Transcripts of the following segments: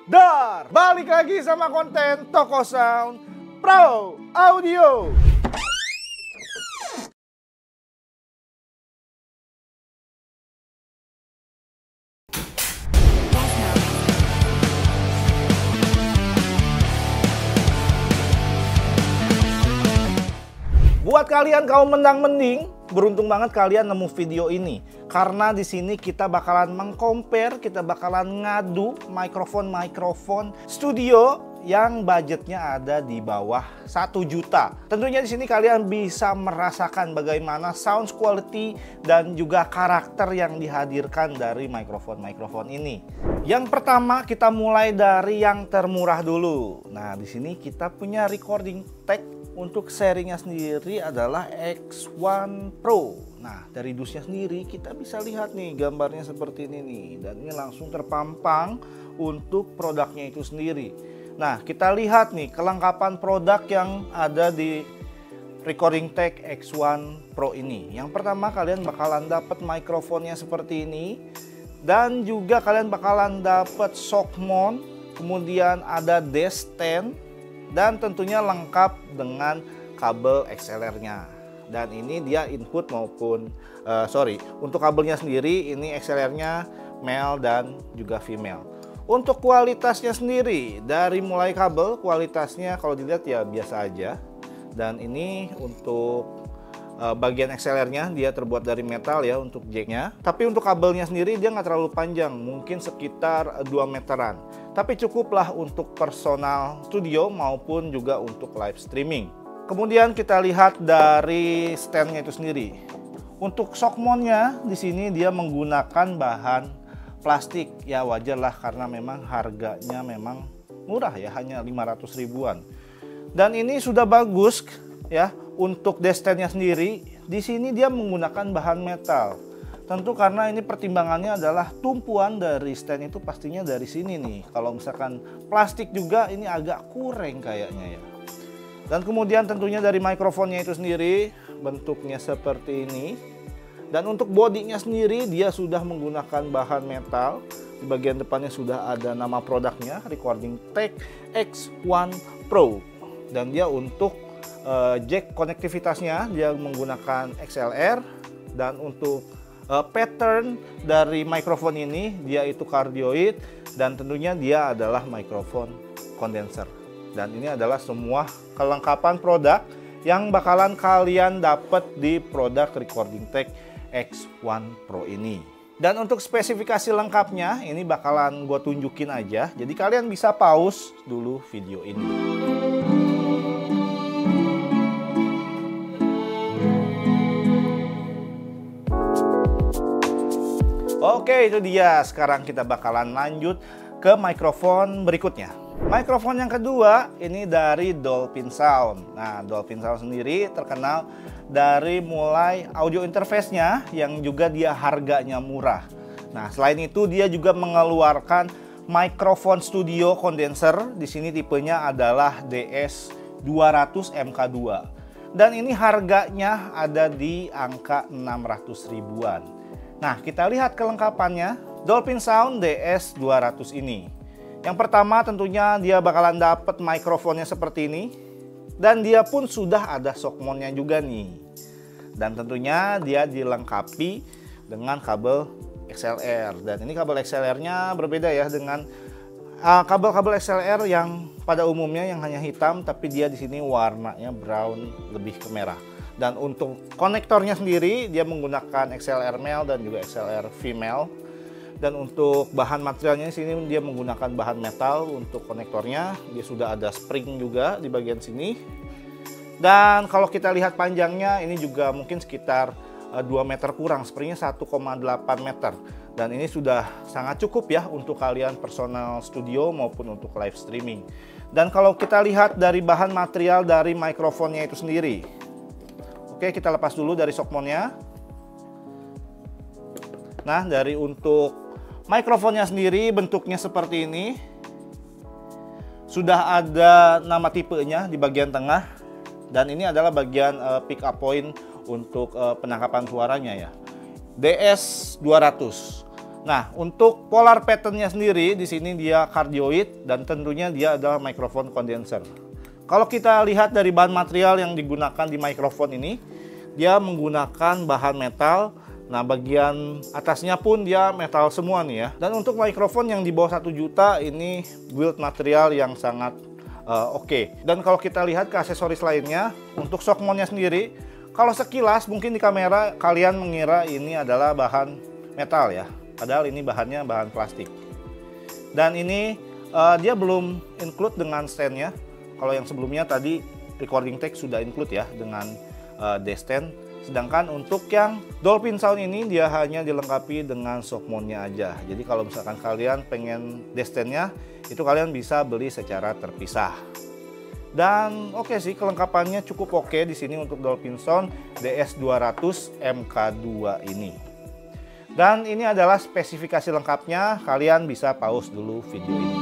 Dar, balik lagi sama konten Toko Sound Pro Audio. Buat kalian kaum mendang-mending, beruntung banget kalian nemu video ini. Karena di sini kita bakalan mengcompare, kita bakalan ngadu mikrofon studio yang budgetnya ada di bawah 1 juta. Tentunya di sini kalian bisa merasakan bagaimana sound quality dan juga karakter yang dihadirkan dari mikrofon ini. Yang pertama kita mulai dari yang termurah dulu. Nah, di sini kita punya recording tech. Untuk serinya sendiri adalah X1 Pro. Nah, dari dusnya sendiri kita bisa lihat nih gambarnya seperti ini nih. Dan ini langsung terpampang untuk produknya itu sendiri. Nah, kita lihat nih kelengkapan produk yang ada di Recording Tech X1 Pro ini. Yang pertama kalian bakalan dapat mikrofonnya seperti ini. Dan juga kalian bakalan dapat shock mount. Kemudian ada desk stand. Dan tentunya lengkap dengan kabel XLR-nya. Dan ini dia input maupun untuk kabelnya sendiri ini XLR-nya male dan juga female. Untuk kualitasnya sendiri dari mulai kabel kualitasnya kalau dilihat ya biasa aja. Dan ini untuk bagian XLR-nya dia terbuat dari metal ya untuk jack-nya. Tapi untuk kabelnya sendiri dia nggak terlalu panjang, mungkin sekitar 2 meteran. Tapi cukuplah untuk personal studio maupun juga untuk live streaming. Kemudian kita lihat dari stand-nya itu sendiri. Untuk shock mount-nya di sini dia menggunakan bahan plastik. Ya wajar lah karena memang harganya memang murah ya, hanya 500 ribuan. Dan ini sudah bagus ya. Untuk desk stand-nya sendiri di sini dia menggunakan bahan metal. Tentu karena ini pertimbangannya adalah tumpuan dari stand itu pastinya dari sini nih. Kalau misalkan plastik juga ini agak kurang kayaknya ya. Dan kemudian tentunya dari mikrofonnya itu sendiri bentuknya seperti ini. Dan untuk bodinya sendiri dia sudah menggunakan bahan metal. Di bagian depannya sudah ada nama produknya Recording Tech X1 Pro. Dan dia untuk jack konektivitasnya dia menggunakan XLR. Dan untuk pattern dari mikrofon ini dia itu cardioid dan tentunya dia adalah mikrofon kondenser. Dan ini adalah semua kelengkapan produk yang bakalan kalian dapat di produk Recording Tech X1 Pro ini. Dan untuk spesifikasi lengkapnya ini bakalan gue tunjukin aja. Jadi kalian bisa pause dulu video ini. Oke, itu dia. Sekarang kita bakalan lanjut ke mikrofon berikutnya. Mikrofon yang kedua ini dari Dolphin Sound. Nah, Dolphin Sound sendiri terkenal dari mulai audio interface-nya yang juga dia harganya murah. Nah, selain itu dia juga mengeluarkan mikrofon studio kondenser. Di sini tipenya adalah DS200 MK2. Dan ini harganya ada di angka 600 ribuan. Nah, kita lihat kelengkapannya Dolphin Sound DS200 ini. Yang pertama tentunya dia bakalan dapat mikrofonnya seperti ini. Dan dia pun sudah ada shock mount-nya juga nih. Dan tentunya dia dilengkapi dengan kabel XLR. Dan ini kabel XLR-nya berbeda ya dengan kabel-kabel XLR yang pada umumnya yang hanya hitam. Tapi dia di sini warnanya brown lebih ke merah. Dan untuk konektornya sendiri dia menggunakan XLR male dan juga XLR female. Dan untuk bahan materialnya di sini dia menggunakan bahan metal untuk konektornya. Dia sudah ada spring juga di bagian sini. Dan kalau kita lihat panjangnya ini juga mungkin sekitar 2 meter kurang, springnya 1,8 meter. Dan ini sudah sangat cukup ya untuk kalian personal studio maupun untuk live streaming. Dan kalau kita lihat dari bahan material dari mikrofonnya itu sendiri. Oke, kita lepas dulu dari shock mount-nya. Nah, dari untuk mikrofonnya sendiri bentuknya seperti ini. Sudah ada nama tipenya di bagian tengah. Dan ini adalah bagian pick up point untuk penangkapan suaranya ya. DS200. Nah, untuk polar pattern-nya sendiri di sini dia cardioid dan tentunya dia adalah mikrofon kondenser. Kalau kita lihat dari bahan material yang digunakan di mikrofon ini, dia menggunakan bahan metal. Nah, bagian atasnya pun dia metal semua nih ya. Dan untuk mikrofon yang di bawah 1 juta ini build material yang sangat oke. Dan kalau kita lihat ke aksesoris lainnya, untuk shock mount-nya sendiri, kalau sekilas mungkin di kamera kalian mengira ini adalah bahan metal ya. Padahal ini bahannya bahan plastik. Dan ini dia belum include dengan stand-nya. Kalau yang sebelumnya tadi recording tech sudah include ya dengan desk stand. Sedangkan untuk yang Dolphin Sound ini dia hanya dilengkapi dengan shock mount-nya aja. Jadi kalau misalkan kalian pengen desk stand-nya, itu kalian bisa beli secara terpisah. Dan oke sih, kelengkapannya cukup oke di sini untuk Dolphin Sound DS200 MK2 ini. Dan ini adalah spesifikasi lengkapnya, kalian bisa pause dulu video ini.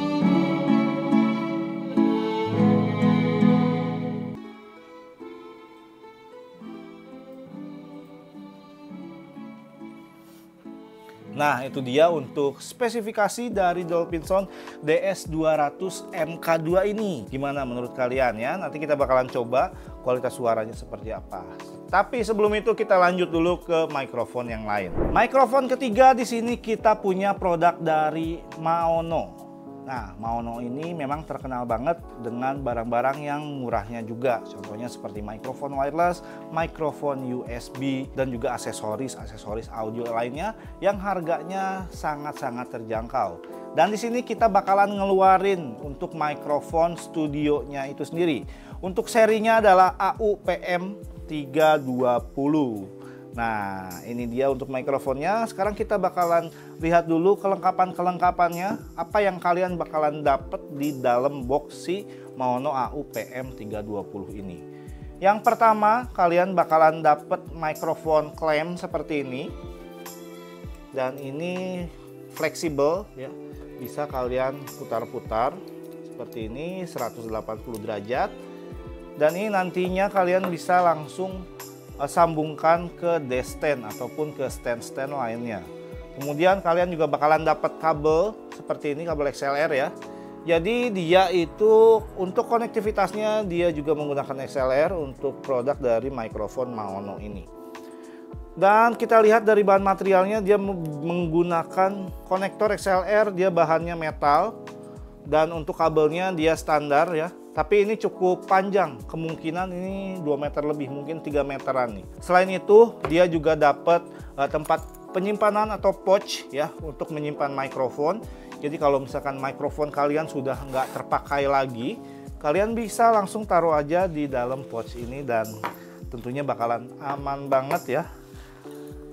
Nah, itu dia untuk spesifikasi dari Dolphin Sound DS200 MK2 ini. Gimana menurut kalian ya? Nanti kita bakalan coba kualitas suaranya seperti apa. Tapi sebelum itu kita lanjut dulu ke mikrofon yang lain. Mikrofon ketiga di sini kita punya produk dari Maono. Nah, Maono ini memang terkenal banget dengan barang-barang yang murahnya juga. Contohnya seperti mikrofon wireless, mikrofon USB, dan juga aksesoris audio lainnya yang harganya sangat-sangat terjangkau. Dan di sini kita bakalan ngeluarin untuk mikrofon studionya itu sendiri. Untuk serinya adalah AU-PM 320. Nah, ini dia untuk mikrofonnya. Sekarang kita bakalan lihat dulu kelengkapannya. Apa yang kalian bakalan dapet di dalam box si Maono AU-PM 320 ini. Yang pertama, kalian bakalan dapet mikrofon clamp seperti ini. Dan ini fleksibel ya. Bisa kalian putar-putar seperti ini 180 derajat. Dan ini nantinya kalian bisa langsung sambungkan ke desk stand ataupun ke stand-stand lainnya. Kemudian kalian juga bakalan dapat kabel seperti ini, kabel XLR ya. Jadi dia itu untuk konektivitasnya dia juga menggunakan XLR untuk produk dari mikrofon Maono ini. Dan kita lihat dari bahan materialnya dia menggunakan konektor XLR, dia bahannya metal. Dan untuk kabelnya dia standar ya. Tapi ini cukup panjang, kemungkinan ini 2 meter lebih, mungkin 3 meteran nih. Selain itu, dia juga dapat tempat penyimpanan atau pouch ya untuk menyimpan mikrofon. Jadi kalau misalkan mikrofon kalian sudah nggak terpakai lagi, kalian bisa langsung taruh aja di dalam pouch ini dan tentunya bakalan aman banget ya.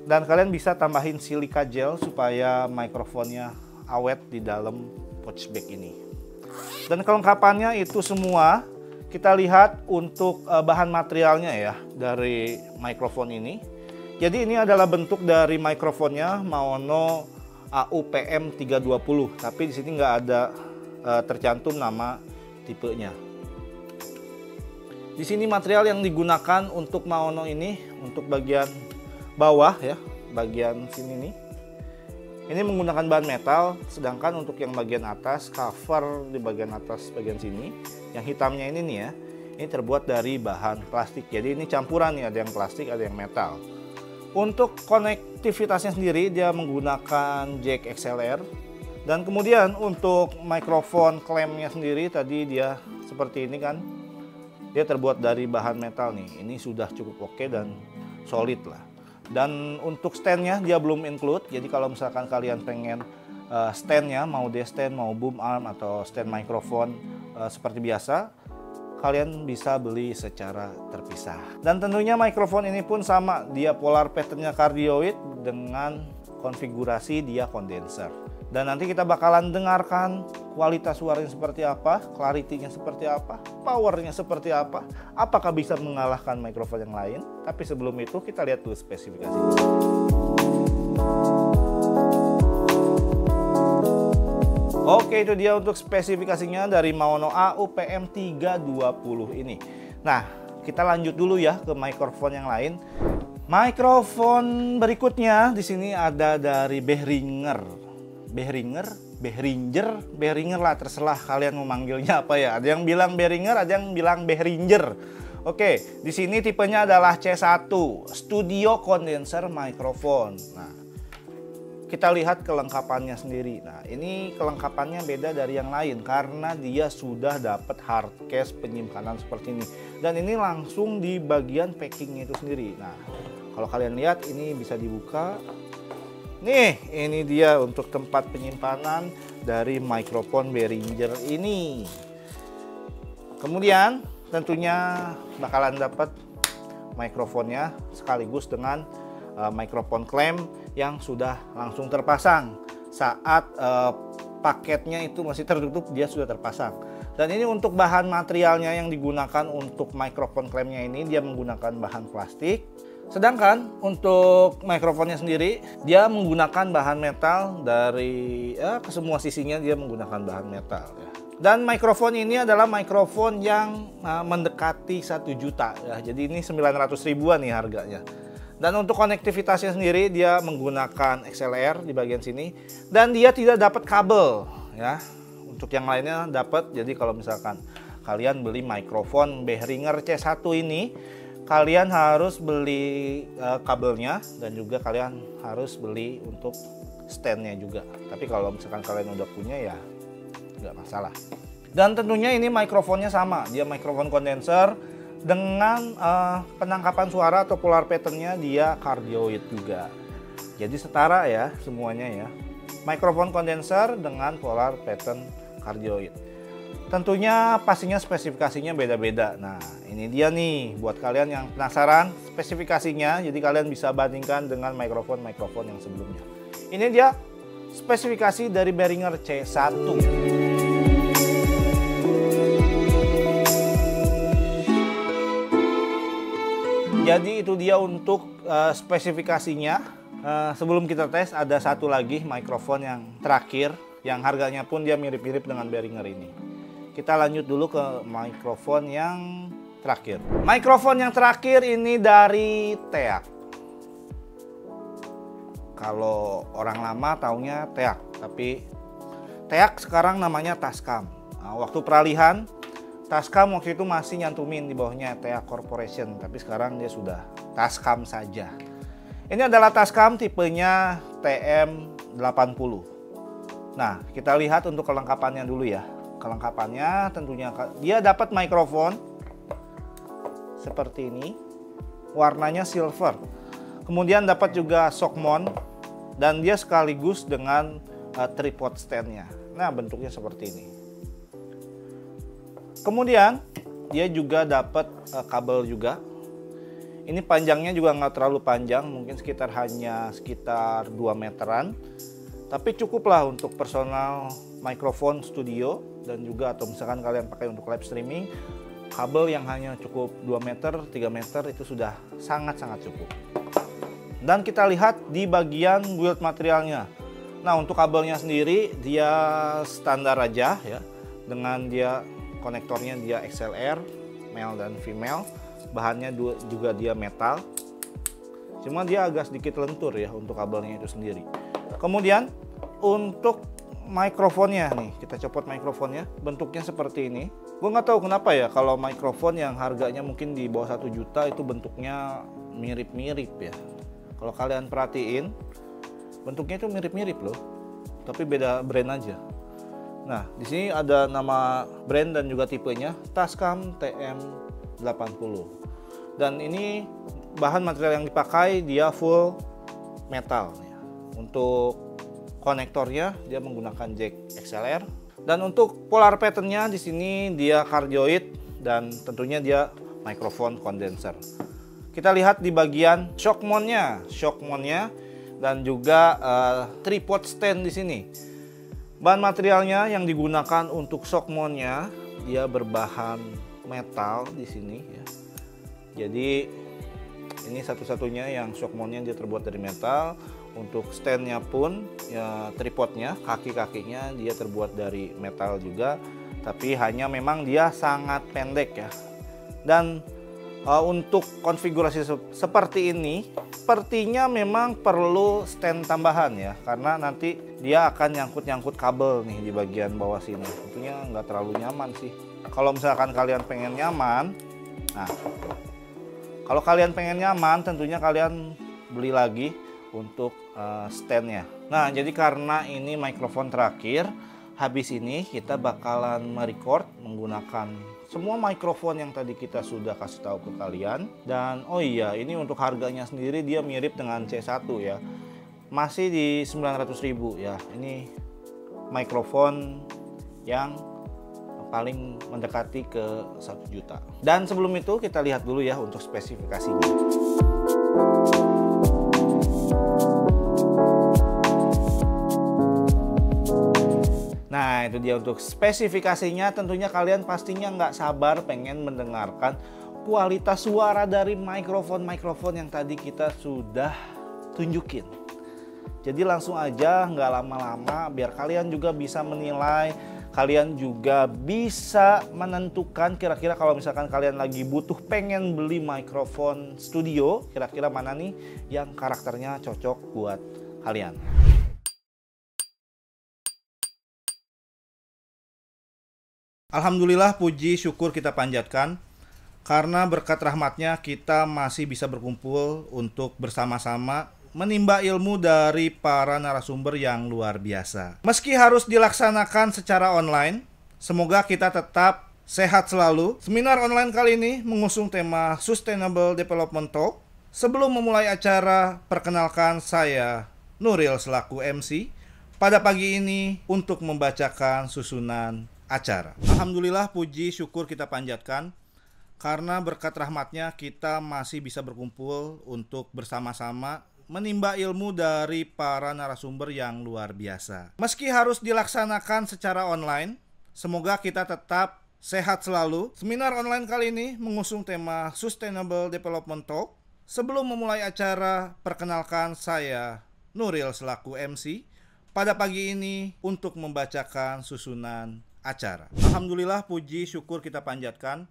Dan kalian bisa tambahin silika gel supaya mikrofonnya awet di dalam pouch bag ini. Dan kelengkapannya itu semua kita lihat untuk bahan materialnya ya dari mikrofon ini. Jadi ini adalah bentuk dari mikrofonnya Maono AU-PM 320, tapi di sini nggak ada tercantum nama tipenya. Di sini material yang digunakan untuk Maono ini untuk bagian bawah ya, bagian sini nih. Ini menggunakan bahan metal, sedangkan untuk yang bagian atas, cover di bagian atas bagian sini, yang hitamnya ini nih ya, ini terbuat dari bahan plastik. Jadi ini campuran nih, ada yang plastik, ada yang metal. Untuk konektivitasnya sendiri, dia menggunakan jack XLR. Dan kemudian untuk mikrofon klampnya sendiri, tadi dia seperti ini kan, dia terbuat dari bahan metal nih. Ini sudah cukup oke dan solid lah. Dan untuk standnya dia belum include, jadi kalau misalkan kalian pengen standnya, mau desk stand, mau boom arm atau stand mikrofon seperti biasa, kalian bisa beli secara terpisah. Dan tentunya mikrofon ini pun sama, dia polar patternnya cardioid dengan konfigurasi dia kondenser. Dan nanti kita bakalan dengarkan kualitas suaranya seperti apa, clarity-nya seperti apa, powernya seperti apa, apakah bisa mengalahkan mikrofon yang lain. Tapi sebelum itu kita lihat dulu spesifikasinya. Oke, itu dia untuk spesifikasinya dari Maono AU-PM 320 ini. Nah, kita lanjut dulu ya ke mikrofon yang lain. Mikrofon berikutnya di sini ada dari Behringer. Behringer lah, terserah kalian mau manggilnya apa ya. Ada yang bilang Behringer, ada yang bilang Behringer. Oke, di sini tipenya adalah C1, Studio Condenser Microphone. Nah, kita lihat kelengkapannya sendiri. Nah, ini kelengkapannya beda dari yang lain karena dia sudah dapat hard case penyimpanan seperti ini. Dan ini langsung di bagian packingnya itu sendiri. Nah, kalau kalian lihat ini bisa dibuka. Nih, ini dia untuk tempat penyimpanan dari mikrofon Behringer ini. Kemudian tentunya bakalan dapat mikrofonnya sekaligus dengan mikrofon clamp yang sudah langsung terpasang saat paketnya itu masih tertutup, dia sudah terpasang. Dan ini untuk bahan materialnya yang digunakan untuk mikrofon clampnya ini, dia menggunakan bahan plastik. Sedangkan untuk mikrofonnya sendiri dia menggunakan bahan metal dari ke semua sisinya dia menggunakan bahan metal ya. Dan mikrofon ini adalah mikrofon yang mendekati 1 juta ya. Jadi ini 900 ribuan nih harganya. Dan untuk konektivitasnya sendiri dia menggunakan XLR di bagian sini dan dia tidak dapat kabel ya. Untuk yang lainnya dapat. Jadi kalau misalkan kalian beli mikrofon Behringer C1 ini, kalian harus beli kabelnya dan juga kalian harus beli untuk standnya juga. Tapi kalau misalkan kalian udah punya ya nggak masalah. Dan tentunya ini mikrofonnya sama, dia mikrofon kondenser dengan penangkapan suara atau polar patternnya dia cardioid juga. Jadi setara ya semuanya ya. Mikrofon kondenser dengan polar pattern cardioid. Tentunya pastinya spesifikasinya beda-beda. Nah, ini dia nih buat kalian yang penasaran spesifikasinya. Jadi kalian bisa bandingkan dengan mikrofon-mikrofon yang sebelumnya. Ini dia spesifikasi dari Behringer C1. Jadi itu dia untuk spesifikasinya. Sebelum kita tes ada satu lagi mikrofon yang terakhir yang harganya pun dia mirip-mirip dengan Behringer ini. Kita lanjut dulu ke mikrofon yang terakhir. Mikrofon yang terakhir ini dari TEAC. Kalau orang lama taunya TEAC, tapi TEAC sekarang namanya Tascam. Nah, waktu peralihan Tascam waktu itu masih nyantumin di bawahnya TEAC Corporation, tapi sekarang dia sudah Tascam saja. Ini adalah Tascam tipenya TM80. Nah, kita lihat untuk kelengkapannya dulu ya. Kelengkapannya tentunya dia dapat mikrofon seperti ini, warnanya silver. Kemudian dapat juga shock mount dan dia sekaligus dengan tripod standnya. Nah, bentuknya seperti ini. Kemudian dia juga dapat kabel juga. Ini panjangnya juga nggak terlalu panjang, mungkin sekitar 2 meteran. Tapi cukuplah untuk personal mikrofon studio dan juga atau misalkan kalian pakai untuk live streaming, kabel yang hanya cukup 2 meter, 3 meter itu sudah sangat-sangat cukup. Dan kita lihat di bagian build materialnya. Nah, untuk kabelnya sendiri dia standar aja ya. Dengan dia konektornya dia XLR, male dan female. Bahannya juga dia metal. Cuma dia agak sedikit lentur ya untuk kabelnya itu sendiri. Kemudian untuk mikrofonnya nih, kita copot mikrofonnya, bentuknya seperti ini. Gue nggak tahu kenapa ya kalau mikrofon yang harganya mungkin di bawah 1 juta itu bentuknya mirip-mirip ya. Kalau kalian perhatiin, bentuknya itu mirip-mirip loh, tapi beda brand aja. Nah, di sini ada nama brand dan juga tipenya Tascam TM80. Dan ini bahan material yang dipakai dia full metal ya. Untuk konektornya dia menggunakan jack XLR dan untuk polar patternnya di sini dia cardioid dan tentunya dia mikrofon kondenser. Kita lihat di bagian shock mount-nya dan juga tripod stand di sini. Bahan materialnya yang digunakan untuk shock mount-nya dia berbahan metal di sini ya. Jadi ini satu-satunya yang shock mount-nya dia terbuat dari metal. Untuk stand-nya pun ya, tripodnya, kaki-kakinya dia terbuat dari metal juga, tapi hanya memang dia sangat pendek ya. Dan Untuk konfigurasi seperti ini, sepertinya memang perlu stand tambahan ya, karena nanti dia akan nyangkut-nyangkut kabel nih di bagian bawah sini. Tentunya nggak terlalu nyaman sih. Kalau misalkan kalian pengen nyaman, nah, kalau kalian pengen nyaman, tentunya kalian beli lagi untuk standnya. Nah, jadi karena ini mikrofon terakhir, habis ini kita bakalan merecord menggunakan semua mikrofon yang tadi kita sudah kasih tahu ke kalian. Dan oh iya, ini untuk harganya sendiri dia mirip dengan C1 ya. Masih di 900.000 ya. Ini mikrofon yang paling mendekati ke 1 juta. Dan sebelum itu kita lihat dulu ya untuk spesifikasinya. Nah, itu dia untuk spesifikasinya. Tentunya kalian pastinya nggak sabar pengen mendengarkan kualitas suara dari mikrofon-mikrofon yang tadi kita sudah tunjukin. Jadi langsung aja, nggak lama-lama, biar kalian juga bisa menilai, kalian juga bisa menentukan kira-kira kalau misalkan kalian lagi butuh pengen beli mikrofon studio, kira-kira mana nih yang karakternya cocok buat kalian. Alhamdulillah, puji syukur kita panjatkan karena berkat rahmatnya kita masih bisa berkumpul untuk bersama-sama menimba ilmu dari para narasumber yang luar biasa. Meski harus dilaksanakan secara online, semoga kita tetap sehat selalu. Seminar online kali ini mengusung tema Sustainable Development Talk. Sebelum memulai acara, perkenalkan saya Nuril selaku MC pada pagi ini untuk membacakan susunan acara. Alhamdulillah, puji syukur kita panjatkan karena berkat rahmatnya kita masih bisa berkumpul untuk bersama-sama menimba ilmu dari para narasumber yang luar biasa. Meski harus dilaksanakan secara online, semoga kita tetap sehat selalu. Seminar online kali ini mengusung tema Sustainable Development Talk. Sebelum memulai acara, perkenalkan saya Nuril selaku MC pada pagi ini untuk membacakan susunan acara. Alhamdulillah, puji syukur kita panjatkan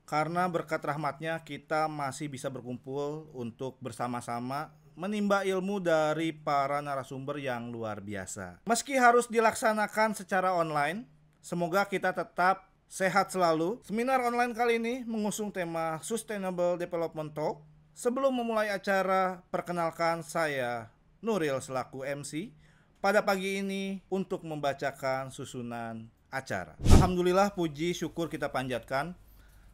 karena berkat rahmatnya kita masih bisa berkumpul untuk bersama-sama menimba ilmu dari para narasumber yang luar biasa. Meski harus dilaksanakan secara online, semoga kita tetap sehat selalu. Seminar online kali ini mengusung tema Sustainable Development Talk. Sebelum memulai acara, perkenalkan saya Nuril selaku MC pada pagi ini untuk membacakan susunan acara. Alhamdulillah, puji syukur kita panjatkan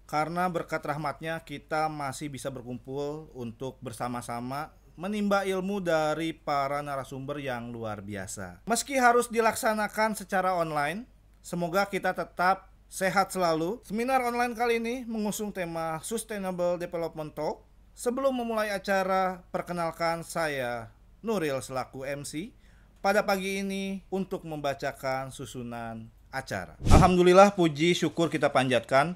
karena berkat rahmatnya kita masih bisa berkumpul untuk bersama-sama menimba ilmu dari para narasumber yang luar biasa. Meski harus dilaksanakan secara online, semoga kita tetap sehat selalu. Seminar online kali ini mengusung tema Sustainable Development Talk. Sebelum memulai acara, perkenalkan saya Nuril selaku MC pada pagi ini untuk membacakan susunan acara. Alhamdulillah, puji syukur kita panjatkan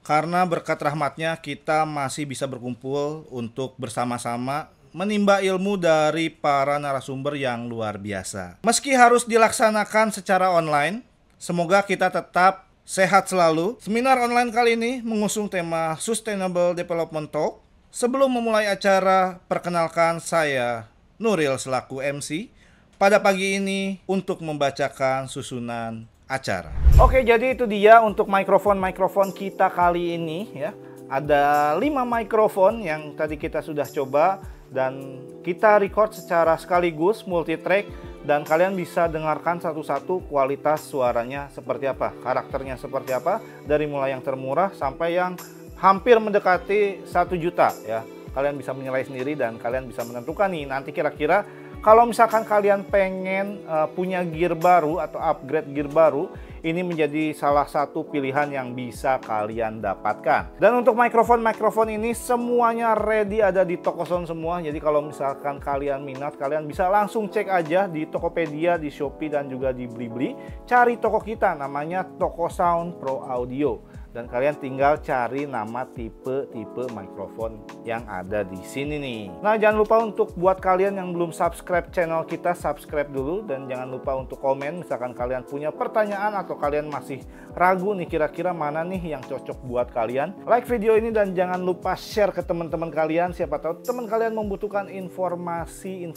karena berkat rahmatnya kita masih bisa berkumpul untuk bersama-sama menimba ilmu dari para narasumber yang luar biasa. Meski harus dilaksanakan secara online, semoga kita tetap sehat selalu. Seminar online kali ini mengusung tema Sustainable Development Talk. Sebelum memulai acara, perkenalkan saya Nuril selaku MC pada pagi ini untuk membacakan susunan acara. Oke, jadi itu dia untuk mikrofon-mikrofon kita kali ini ya. Ada 5 mikrofon yang tadi kita sudah coba dan kita record secara sekaligus multi track dan kalian bisa dengarkan satu-satu kualitas suaranya seperti apa, karakternya seperti apa, dari mulai yang termurah sampai yang hampir mendekati 1 juta ya. Kalian bisa menilai sendiri dan kalian bisa menentukan nih nanti kira-kira kalau misalkan kalian pengen punya gear baru atau upgrade gear baru, ini menjadi salah satu pilihan yang bisa kalian dapatkan. Dan untuk mikrofon-mikrofon ini semuanya ready, ada di Toko Sound semua. Jadi kalau misalkan kalian minat, kalian bisa langsung cek aja di Tokopedia, di Shopee dan juga di Blibli. Cari toko kita namanya Toko Sound Pro Audio. Dan kalian tinggal cari nama tipe-tipe mikrofon yang ada di sini nih. Nah, jangan lupa untuk buat kalian yang belum subscribe channel kita, subscribe dulu. Dan jangan lupa untuk komen, misalkan kalian punya pertanyaan atau kalian masih ragu nih kira-kira mana nih yang cocok buat kalian. Like video ini dan jangan lupa share ke teman-teman kalian. Siapa tahu teman kalian membutuhkan informasi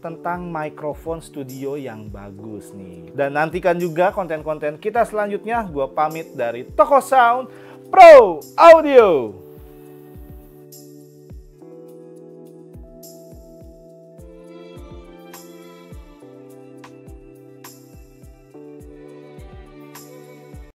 tentang mikrofon studio yang bagus nih. Dan nantikan juga konten-konten kita selanjutnya. Gua pamit dari Toko Sound Pro Audio.